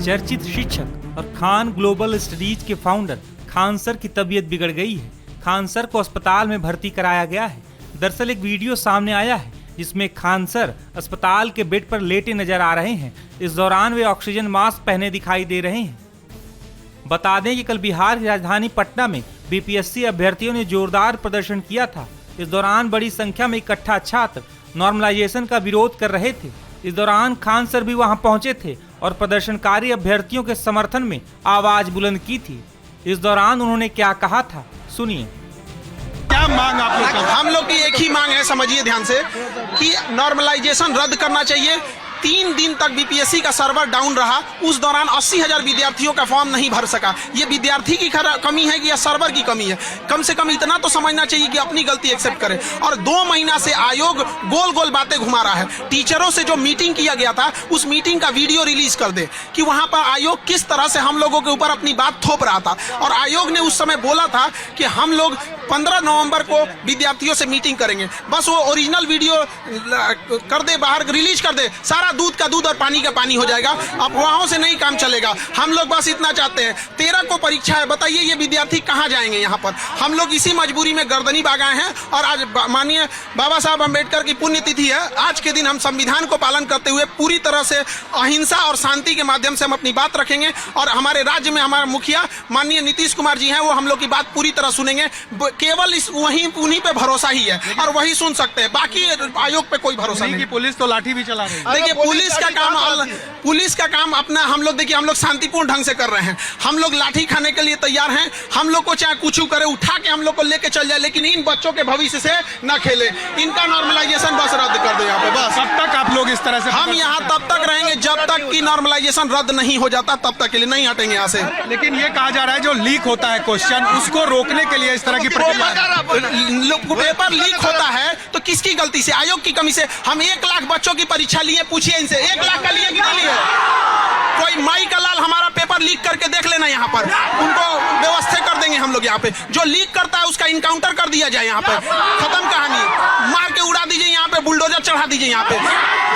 चर्चित शिक्षक और खान ग्लोबल स्टडीज के फाउंडर खान सर की तबीयत बिगड़ गई है। खान सर को अस्पताल में भर्ती कराया गया है। दरअसल एक वीडियो सामने आया है जिसमें खान सर अस्पताल के बेड पर लेटे नजर आ रहे हैं। इस दौरान वे ऑक्सीजन मास्क पहने दिखाई दे रहे हैं। बता दें कि कल बिहार की राजधानी पटना में बीपीएससी अभ्यर्थियों ने जोरदार प्रदर्शन किया था। इस दौरान बड़ी संख्या में इकट्ठा छात्र नॉर्मलाइजेशन का विरोध कर रहे थे। इस दौरान खान सर भी वहां पहुंचे थे और प्रदर्शनकारी अभ्यर्थियों के समर्थन में आवाज बुलंद की थी। इस दौरान उन्होंने क्या कहा था, सुनिए। क्या मांग आप लोग की? हम लोग की एक ही मांग है, समझिए ध्यान से, कि नॉर्मलाइजेशन रद्द करना चाहिए। 3 दिन तक बीपीएससी का सर्वर डाउन रहा, उस दौरान 80,000 विद्यार्थियों का फॉर्म नहीं भर सका। ये विद्यार्थी की कमी है कि या सर्वर की कमी है? कम से कम इतना तो समझना चाहिए कि अपनी गलती एक्सेप्ट करे। और 2 महीना से आयोग गोल गोल बातें घुमा रहा है। टीचरों से जो मीटिंग किया गया था उस मीटिंग का वीडियो रिलीज कर दे कि वहां पर आयोग किस तरह से हम लोगों के ऊपर अपनी बात थोप रहा था। और आयोग ने उस समय बोला था कि हम लोग 15 नवंबर को विद्यार्थियों से मीटिंग करेंगे। बस वो ओरिजिनल वीडियो कर दे, बाहर रिलीज कर दे, सारा दूध का दूध और पानी का पानी हो जाएगा। अफवाहों से नहीं काम चलेगा। हम लोग बस इतना चाहते हैं। 13 को परीक्षा है, बताइए ये विद्यार्थी कहाँ जाएंगे? यहाँ पर हम लोग इसी मजबूरी में गर्दनी बाग आए हैं। और आज माननीय बाबा साहब अम्बेडकर की पुण्यतिथि है। आज के दिन हम संविधान को पालन करते हुए पूरी तरह से अहिंसा और शांति के माध्यम से हम अपनी बात रखेंगे। और हमारे राज्य में हमारा मुखिया माननीय नीतीश कुमार जी हैं, वो हम लोग की बात पूरी तरह सुनेंगे। केवल उन्हीं पे भरोसा ही है और वही सुन सकते हैं, बाकी आयोग पे कोई भरोसा नहीं। पुलिस तो लाठी भी चला रही है। देखिए पुलिस का काम अपना, हम लोग देखिए हम लोग शांतिपूर्ण ढंग से कर रहे हैं। हम लोग लाठी खाने के लिए तैयार हैं। हम लोग को चाहे कुछ करे, उठा के हम लोग को लेके चल जाए, लेकिन इन बच्चों के भविष्य से न खेले। इनका नॉर्मलाइजेशन बस रद्द कर दे यहाँ पे, बस। कब तक आप लोग इस तरह से? हम यहाँ तब तक रहेंगे जब तक कि नॉर्मलाइजेशन रद्द नहीं हो जाता, तब तक के लिए नहीं हटेंगे यहाँ से। लेकिन ये कहा जा रहा है जो लीक होता है क्वेश्चन, उसको रोकने के लिए इस तरह की प्रक्रिया। पेपर लीक होता है तो किसकी गलती से? आयोग की कमी से। हम 1 लाख बच्चों की परीक्षा लिए, पूछिए इनसे 1 लाख का लिए कि नहीं लिए? कोई माई का लाल हमारा पेपर लीक करके देख लेना, यहाँ पर उनको व्यवस्था कर देंगे हम लोग। यहाँ पे जो लीक करता है उसका इनकाउंटर कर दिया जाए। यहाँ पे खत्म कहानी, मार के उड़ा दीजिए। यहाँ पे बुलडोजर चढ़ा दीजिए। यहाँ पे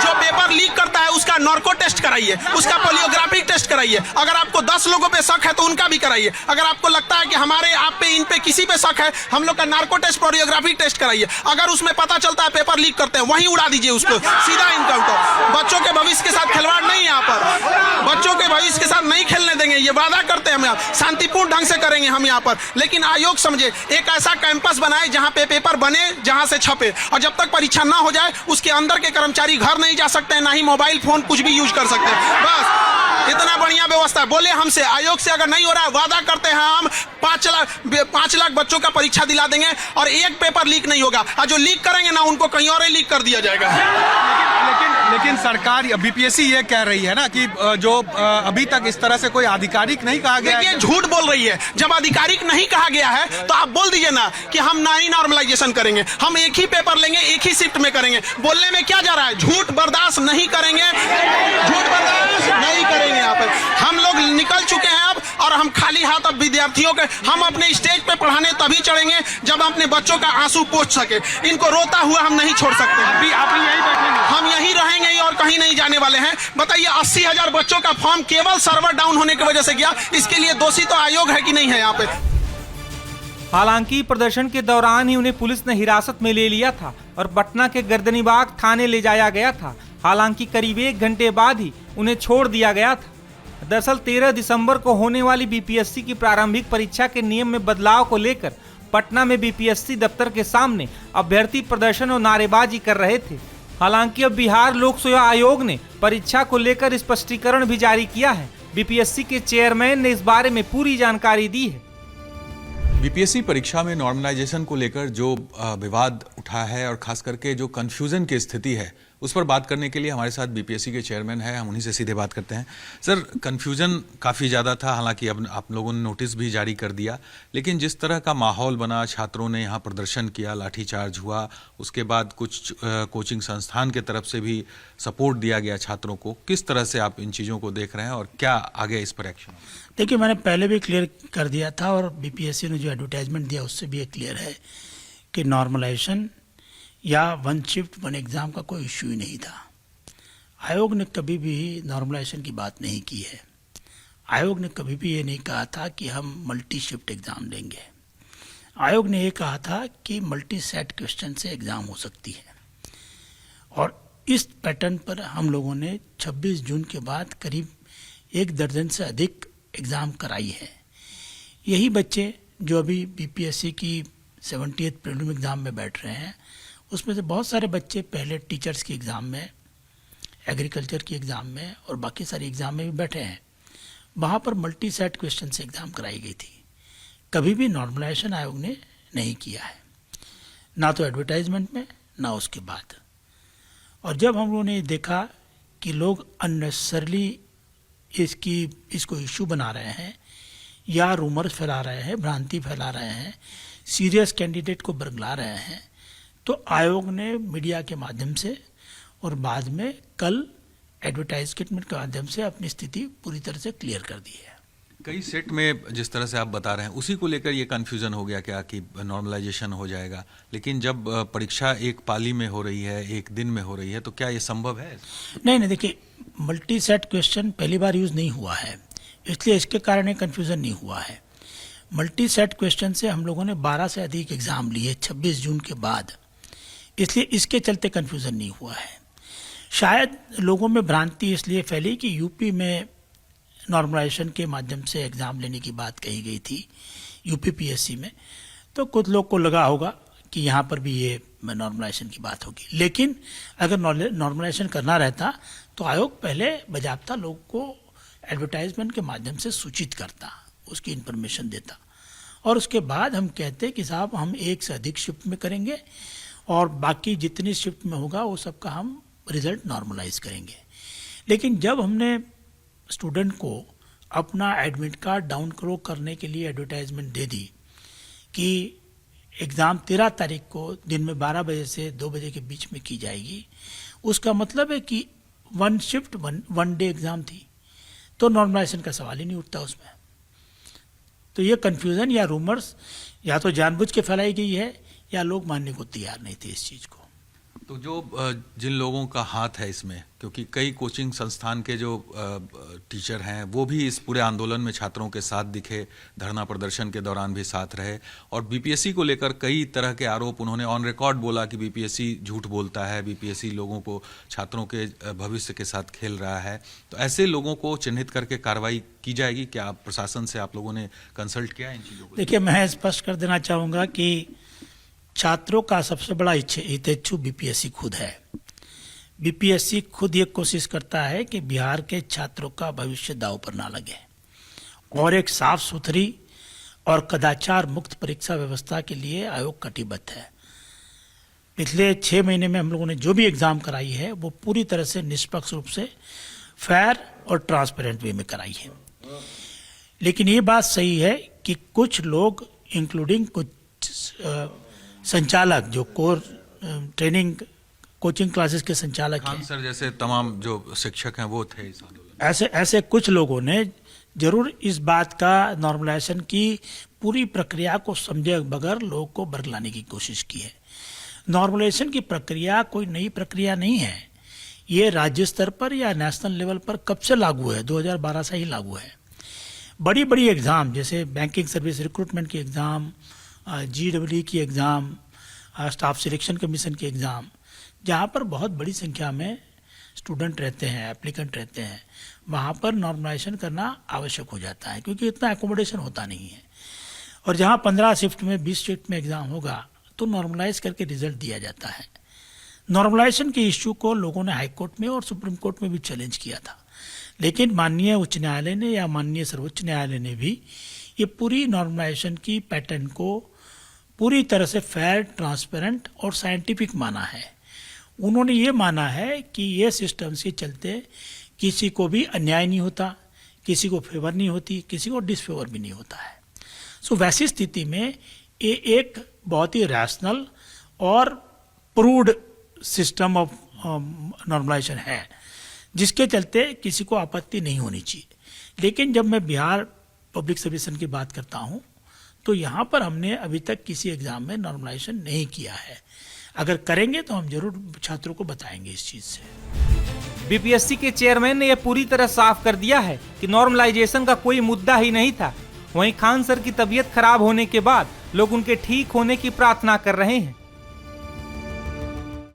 जो पेपर लीक करता है उसका नार्को टेस्ट कराइए, उसका पोलियोग्राफिक टेस्ट कराइए। अगर आपको 10 लोगों पे शक है तो उनका भी कराइए। अगर आपको लगता है कि हमारे आप पे, इन पे, किसी पे शक है, हम लोग का नार्को टेस्ट, पोलियोग्राफिक टेस्ट कराइए। अगर उसमें पता चलता है पेपर लीक करते हैं, वहीं उड़ा दीजिए उसको, सीधा इनकाउंटर। बच्चों के भविष्य के साथ खिलवाड़ नहीं, यहाँ पर बच्चों के भविष्य के साथ नहीं खेलने देंगे। ये वादा करते हैं हम, शांतिपूर्ण ढंग से करेंगे हम यहाँ पर। लेकिन आयोग समझे, एक ऐसा कैंपस बनाए जहाँ पे पेपर बने, जहाँ से छपे, और जब तक परीक्षा ना हो जाए उसके अंदर के कर्मचारी घर नहीं जा सकते हैं, ना ही मोबाइल फोन कुछ भी यूज कर सकते हैं। बस इतना बढ़िया व्यवस्था। बोले हमसे, आयोग से अगर नहीं हो रहा है, वादा करते हैं हम 5 लाख बच्चों का परीक्षा दिला देंगे और एक पेपर लीक नहीं होगा। और जो लीक करेंगे ना, उनको कहीं और लीक कर दिया जाएगा। लेकिन सरकार बीपीएससी ये कह रही है ना कि जो अभी तक इस तरह से कोई आधिकारिक नहीं कहा गया है। झूठ बोल रही है। जब आधिकारिक नहीं कहा गया है तो आप बोल दीजिए ना कि हम नहीं नॉर्मलाइजेशन करेंगे, हम एक ही पेपर लेंगे, एक ही शिफ्ट में करेंगे। बोलने में क्या जा रहा है? झूठ बर्दाश्त नहीं करेंगे, झूठ बर्दाश्त नहीं करेंगे। यहाँ पर हम लोग निकल चुके हैं अब, और हम खाली हाथ अब विद्यार्थियों के, हम अपने स्टेज पे पढ़ाने तभी चढ़ेंगे जब अपने बच्चों का आंसू पोंछ सके। इनको रोता हुआ हम नहीं छोड़ सकते। अभी आप यहीं बैठेंगे? हम यहीं रहेंगे और कहीं नहीं जाने वाले हैं। बताइए 80,000 बच्चों का फॉर्म केवल सर्वर डाउन होने की वजह से गया। इसके लिए दोषी तो आयोग है कि नहीं है यहाँ पे? हालांकि प्रदर्शन के दौरान ही उन्हें पुलिस ने हिरासत में ले लिया था और पटना के गर्दनीबाग थाने ले जाया गया था। हालांकि करीब 1 घंटे बाद ही उन्हें छोड़ दिया गया था। दरअसल 13 दिसंबर को होने वाली बीपीएससी की प्रारंभिक परीक्षा के नियम में बदलाव को लेकर पटना में बीपीएससी दफ्तर के सामने अभ्यर्थी प्रदर्शन और नारेबाजी कर रहे थे। हालांकि अब बिहार लोक सेवा आयोग ने परीक्षा को लेकर स्पष्टीकरण भी जारी किया है। बीपीएससी के चेयरमैन ने इस बारे में पूरी जानकारी दी है। बीपीएससी परीक्षा में नॉर्मलाइजेशन को लेकर जो विवाद उठा है और खास करके जो कंफ्यूजन की स्थिति है, उस पर बात करने के लिए हमारे साथ बीपीएससी के चेयरमैन हैं। हम उन्हीं से सीधे बात करते हैं। सर, कंफ्यूजन काफ़ी ज़्यादा था, हालांकि अब आप लोगों ने नोटिस भी जारी कर दिया, लेकिन जिस तरह का माहौल बना, छात्रों ने यहाँ प्रदर्शन किया, लाठीचार्ज हुआ, उसके बाद कुछ कोचिंग संस्थान के तरफ से भी सपोर्ट दिया गया छात्रों को, किस तरह से आप इन चीज़ों को देख रहे हैं और क्या आगे इस पर एक्शन? देखिए, मैंने पहले भी क्लियर कर दिया था और बीपीएससी ने जो एडवर्टाइजमेंट दिया उससे भी ये क्लियर है कि नॉर्मलाइजेशन या 1 शिफ्ट 1 एग्ज़ाम का कोई इश्यू ही नहीं था। आयोग ने कभी भी नॉर्मलाइजेशन की बात नहीं की है। आयोग ने कभी भी ये नहीं कहा था कि हम मल्टी शिफ्ट एग्जाम लेंगे। आयोग ने ये कहा था कि मल्टी सेट क्वेश्चन से एग्जाम हो सकती है, और इस पैटर्न पर हम लोगों ने 26 जून के बाद करीब 1 दर्जन से अधिक एग्जाम कराई है। यही बच्चे जो अभी बीपीएससी की 70th प्रीलिम एग्जाम में बैठ रहे हैं, उसमें से बहुत सारे बच्चे पहले टीचर्स की एग्जाम में, एग्रीकल्चर की एग्जाम में और बाकी सारी एग्जाम में भी बैठे हैं। वहाँ पर मल्टी सेट क्वेश्चन से एग्जाम कराई गई थी। कभी भी नॉर्मलाइजेशन आयोग ने नहीं किया है, ना तो एडवर्टाइजमेंट में ना उसके बाद। और जब हम लोगों ने देखा कि लोग अननेसेसरली इसको इशू बना रहे हैं या रूमर्स फैला रहे हैं, भ्रांति फैला रहे हैं, सीरियस कैंडिडेट को बरगला रहे हैं, तो आयोग ने मीडिया के माध्यम से और बाद में कल एडवर्टाइजमेंट के माध्यम से अपनी स्थिति पूरी तरह से क्लियर कर दी है। कई सेट में जिस तरह से आप बता रहे हैं उसी को लेकर ये कन्फ्यूजन हो गया क्या कि नॉर्मलाइजेशन हो जाएगा, लेकिन जब परीक्षा एक पाली में हो रही है, एक दिन में हो रही है, तो क्या ये संभव है? नहीं, देखिए, मल्टी सेट क्वेश्चन पहली बार यूज नहीं हुआ है, इसलिए इसके कारण ये कन्फ्यूजन नहीं हुआ है। मल्टी सेट क्वेश्चन से हम लोगों ने 12 से अधिक एग्जाम लिए 26 जून के बाद, इसलिए इसके चलते कन्फ्यूजन नहीं हुआ है। शायद लोगों में भ्रांति इसलिए फैली कि यूपी में नॉर्मलाइजेशन के माध्यम से एग्ज़ाम लेने की बात कही गई थी, यूपी पीएससी में, तो कुछ लोग को लगा होगा कि यहाँ पर भी ये नॉर्मलाइजेशन की बात होगी। लेकिन अगर नॉर्मलाइजेशन करना रहता तो आयोग पहले बजाबता लोग को एडवर्टाइजमेंट के माध्यम से सूचित करता, उसकी इन्फॉर्मेशन देता, और उसके बाद हम कहते कि साहब हम 1 से अधिक शिफ्ट में करेंगे और बाकी जितनी शिफ्ट में होगा वो सबका हम रिजल्ट नॉर्मलाइज करेंगे। लेकिन जब हमने स्टूडेंट को अपना एडमिट कार्ड डाउन करने के लिए एडवर्टाइजमेंट दे दी कि एग्ज़ाम 13 तारीख को दिन में 12 बजे से 2 बजे के बीच में की जाएगी, उसका मतलब है कि 1 शिफ्ट 1 डे एग्ज़ाम थी, तो नॉर्मलाइजेशन का सवाल ही नहीं उठता उसमें। तो ये कन्फ्यूज़न या रूमर्स या तो जानबूझ के फैलाई गई है या लोग मानने को तैयार नहीं थे इस चीज़ को। तो जो जिन लोगों का हाथ है इसमें, क्योंकि कई कोचिंग संस्थान के जो टीचर हैं वो भी इस पूरे आंदोलन में छात्रों के साथ दिखे, धरना प्रदर्शन के दौरान भी साथ रहे, और बीपीएससी को लेकर कई तरह के आरोप उन्होंने ऑन रिकॉर्ड बोला कि बीपीएससी झूठ बोलता है, बीपीएससी लोगों को, छात्रों के भविष्य के साथ खेल रहा है। तो ऐसे लोगों को चिन्हित करके कार्रवाई की जाएगी क्या? प्रशासन से आप लोगों ने कंसल्ट किया इन चीज़ों को? देखिए, मैं स्पष्ट कर देना चाहूँगा कि छात्रों का सबसे बड़ा हितैषी बीपीएससी खुद है। बीपीएससी खुद ये कोशिश करता है कि बिहार के छात्रों का भविष्य दांव पर ना लगे और एक साफ सुथरी और कदाचार मुक्त परीक्षा व्यवस्था के लिए आयोग कटिबद्ध है। पिछले 6 महीने में हम लोगों ने जो भी एग्जाम कराई है वो पूरी तरह से निष्पक्ष रूप से फेयर और ट्रांसपेरेंट वे में कराई है। लेकिन ये बात सही है कि कुछ लोग इंक्लूडिंग कुछ संचालक जो कोर ट्रेनिंग कोचिंग क्लासेस के संचालक हैं, सर जैसे तमाम जो शिक्षक हैं वो थे इस आंदोलन। ऐसे कुछ लोगों ने जरूर इस बात का नॉर्मलाइजेशन की पूरी प्रक्रिया को समझे बगैर लोगों को बरगलाने की कोशिश की है। नॉर्मलाइजेशन की प्रक्रिया कोई नई प्रक्रिया नहीं है, ये राज्य स्तर पर या नेशनल लेवल पर कब से लागू है, 2012 से ही लागू है। बड़ी बड़ी एग्जाम जैसे बैंकिंग सर्विस रिक्रूटमेंट की एग्ज़ाम, GEE की एग्ज़ाम, स्टाफ सिलेक्शन कमीशन की एग्ज़ाम, जहाँ पर बहुत बड़ी संख्या में स्टूडेंट रहते हैं, एप्लीकेंट रहते हैं, वहाँ पर नॉर्मलाइजेशन करना आवश्यक हो जाता है क्योंकि इतना एकोमोडेशन होता नहीं है। और जहाँ 15 शिफ्ट में 20 शिफ्ट में एग्ज़ाम होगा तो नॉर्मलाइज करके रिजल्ट दिया जाता है। नॉर्मलाइजेशन के इश्यू को लोगों ने हाई कोर्ट में और सुप्रीम कोर्ट में भी चैलेंज किया था, लेकिन माननीय उच्च न्यायालय ने या माननीय सर्वोच्च न्यायालय ने भी ये पूरी नॉर्मलाइजेशन की पैटर्न को पूरी तरह से फेयर, ट्रांसपेरेंट और साइंटिफिक माना है। उन्होंने ये माना है कि ये सिस्टम के चलते किसी को भी अन्याय नहीं होता, किसी को फेवर नहीं होती, किसी को डिसफेवर भी नहीं होता है। सो वैसी स्थिति में ये एक बहुत ही रैशनल और प्रूव्ड सिस्टम ऑफ नॉर्मलाइजेशन है जिसके चलते किसी को आपत्ति नहीं होनी चाहिए। लेकिन जब मैं बिहार पब्लिक सर्विस की बात करता हूँ तो यहाँ पर हमने अभी तक किसी एग्जाम में नॉर्मलाइजेशन नहीं किया है। अगर करेंगे तो हम जरूर छात्रों को बताएंगे इस चीज़ से। बीपीएससी के चेयरमैन ने यह पूरी तरह साफ कर दिया है कि नॉर्मलाइजेशन का कोई मुद्दा ही नहीं था। वहीं खान सर की तबीयत खराब होने के बाद लोग उनके ठीक होने की प्रार्थना कर रहे हैं।